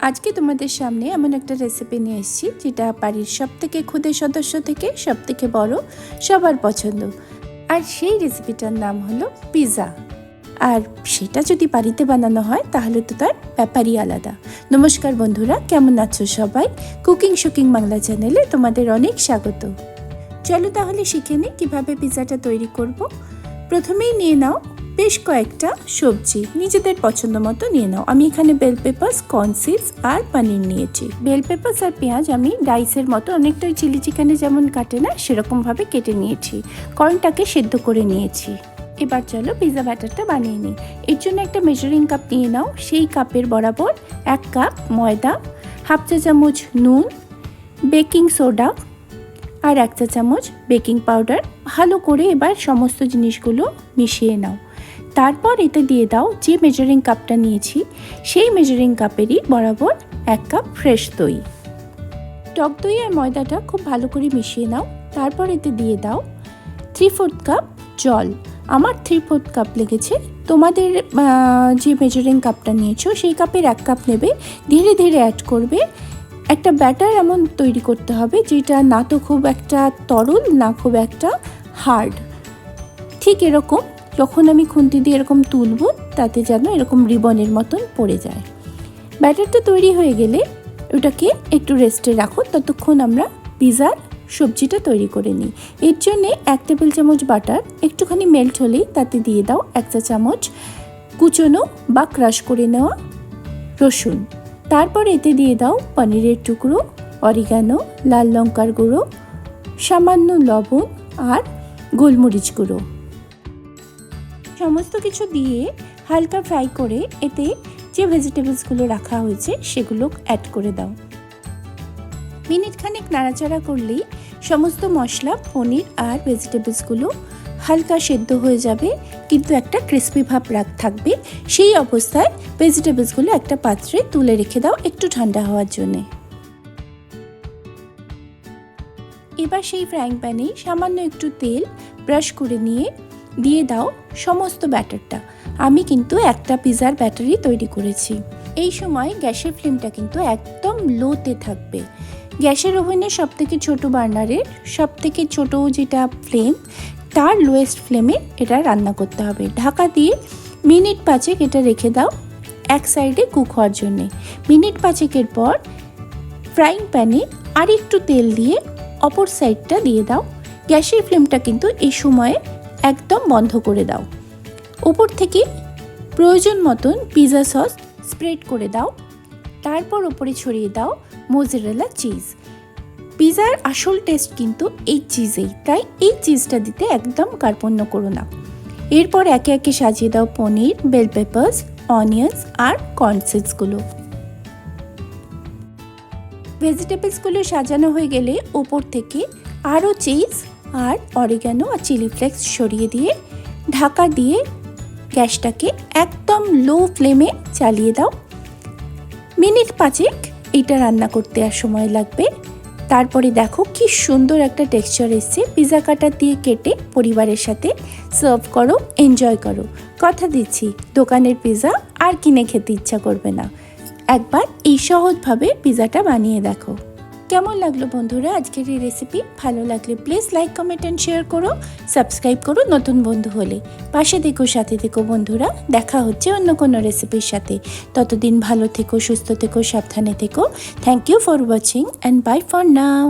আজকে তোমাদের সামনে এমন একটা রেসিপি নিয়ে এসেছি যেটা বাড়ির সবথেকে ক্ষুদে সদস্য থেকে সবথেকে বড় সবার পছন্দ। আর সেই রেসিপিটার নাম হলো পিৎজা। আর সেটা যদি বাড়িতে বানানো হয় তাহলে তো তার ব্যাপারই আলাদা। নমস্কার বন্ধুরা, কেমন আছো সবাই? কুকিং শুকিং বাংলা চ্যানেলে তোমাদের অনেক স্বাগত। চলো তাহলে শিখে নিই কীভাবে পিৎজাটা তৈরি করব। প্রথমেই নিয়ে নাও বেশ কয়েকটা সবজি, নিজেদের পছন্দ মতো নিয়ে নাও। আমি এখানে বেল পেপারস, কর্ন সিডস আর পনির নিয়েছি। বেল পেপারস আর পেঁয়াজ আমি ডাইসের মতো, অনেকটা ওই চিলি চিকেনে যেমন কাটে না সেরকমভাবে কেটে নিয়েছি। কর্নটাকে সেদ্ধ করে নিয়েছি। এবার চলো পিৎজা ব্যাটারটা বানিয়ে নিই। এর জন্য একটা মেজারিং কাপ নিয়ে নাও। সেই কাপের বরাবর 1 কাপ ময়দা, হাফ চা চামচ নুন, বেকিং সোডা আর 1 চা চামচ বেকিং পাউডার। ভালো করে এবার সমস্ত জিনিসগুলো মিশিয়ে নাও। তারপর এতে দিয়ে দাও যে মেজারিং কাপটা নিয়েছি সেই মেজারিং কাপেরই বরাবর 1 কাপ ফ্রেশ দই। টক দই আর ময়দাটা খুব ভালো করে মিশিয়ে নাও। তারপর এতে দিয়ে দাও 3/4 কাপ জল। আমার 3/4 কাপ লেগেছে। তোমাদের যে মেজারিং কাপটা নিয়েছো সেই কাপের 1 কাপ নেবে। ধীরে ধীরে অ্যাড করবে। একটা ব্যাটার এমন তৈরি করতে হবে যেটা না তো খুব একটা তরল না খুব একটা হার্ড। ঠিক এরকম যখন আমি খুন্তি দিয়ে এরকম তুলব তাতে যেন এরকম রিবনের মতন পড়ে যায়। ব্যাটারটা তৈরি হয়ে গেলে ওটাকে একটু রেস্টে রাখো, ততক্ষণ আমরা পিৎজার সবজিটা তৈরি করে নিই। এর জন্যে 1 টেবিল চামচ বাটার একটুখানি মেল্ট হলেই তাতে দিয়ে দাও 1 চা চামচ কুচনো বা ক্রাশ করে নেওয়া রসুন। তারপর এতে দিয়ে দাও পনিরের টুকরো, অরিগানো, লাল লঙ্কার গুঁড়ো, সামান্য লবণ আর গোলমরিচ গুঁড়ো। সমস্ত কিছু দিয়ে হালকা ফ্রাই করে এতে যে ভেজিটেবলসগুলো রাখা হয়েছে সেগুলো অ্যাড করে দাও। মিনিট খানেক নাড়াচাড়া করলেই সমস্ত মশলা, পনির আর ভেজিটেবলসগুলো হালকা সেদ্ধ হয়ে যাবে, কিন্তু একটা ক্রিস্পি ভাব থাকবে। সেই অবস্থায় ভেজিটেবলসগুলো একটা পাত্রে তুলে রেখে দাও একটু ঠান্ডা হওয়ার জন্যে। এবার সেই ফ্রাইং প্যানে সামান্য একটু তেল ব্রাশ করে নিয়ে দিয়ে দাও সমস্ত ব্যাটারটা। আমি কিন্তু একটা পিৎজার ব্যাটারই তৈরি করেছি। এই সময় গ্যাসের ফ্লেমটা কিন্তু একদম লোতে থাকবে। গ্যাসের ওভেনের সবথেকে ছোট বার্নারের সবথেকে ছোট যেটা ফ্লেম, তার লোয়েস্ট ফ্লেমে এটা রান্না করতে হবে। ঢাকা দিয়ে মিনিট 5 এটা রেখে দাও এক সাইডে কুক হওয়ার জন্যে। মিনিট 5 পর ফ্রাইং প্যানে আর একটু তেল দিয়ে অপর সাইডটা দিয়ে দাও। গ্যাসের ফ্লেমটা কিন্তু এই সময়ে একদম বন্ধ করে দাও। উপর থেকে প্রয়োজন মতন পিৎজা সস স্প্রেড করে দাও। তারপর ওপরে ছড়িয়ে দাও মোজারেলা চিজ। পিৎজার আসল টেস্ট কিন্তু এই চিজেই, তাই এই চিজটা দিতে একদম কার্পণ্য করো না। এরপর একে একে সাজিয়ে দাও পনির, বেল পেপারস, অনিয়ন্স আর কর্ন সিডসগুলো। ভেজিটেবলসগুলো সাজানো হয়ে গেলে ওপর থেকে আরও চিজ আর অরিগানো আর চিলি ফ্লেক্স সরিয়ে দিয়ে ঢাকা দিয়ে গ্যাসটাকে একদম লো ফ্লেমে চালিয়ে দাও। মিনিট 5 এটা রান্না করতে আর সময় লাগবে। তারপরে দেখো কি সুন্দর একটা টেক্সচার এসছে। পিৎজা কাটার দিয়ে কেটে পরিবারের সাথে সার্ভ করো, এনজয় করো। কথা দিচ্ছি দোকানের পিৎজা আর কিনে খেতে ইচ্ছা করবে না। একবার এই সহজভাবে পিৎজাটা বানিয়ে দেখো। কেমন লাগলো বন্ধুরা আজকের এই রেসিপি? ভালো লাগলে please like, comment and share করো। সাবস্ক্রাইব করো নতুন বন্ধু হলে। পাশে থেকো, সাথে থেকো বন্ধুরা। দেখা হচ্ছে অন্য কোনো রেসিপির সাথে। ততদিন ভালো থেকো, সুস্থ থেকো, সাবধানে থেকো। Thank you for watching and bye for now.